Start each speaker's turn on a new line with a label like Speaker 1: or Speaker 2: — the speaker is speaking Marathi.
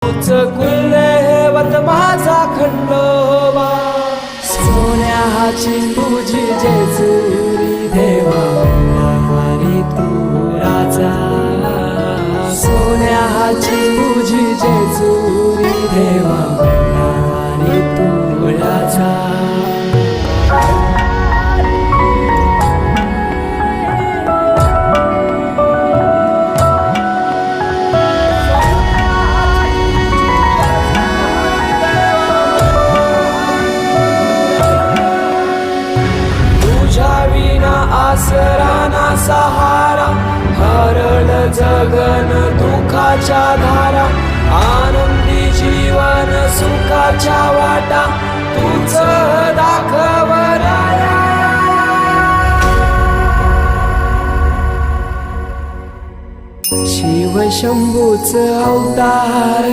Speaker 1: कुल्हेवत माझा खंडोबा, सोन्याची तुझी जेजुरी देवा, आणि तू राजा. सोन्याची तुझी जेजुरी देवा, आणि तू राजा. आसरा ना सहारा, हरळ जगन दुखाच्या धारा, आनंदी जीवन सुखाच्या वाटा, तूच दाखव राया. शिव शंभूच अवतार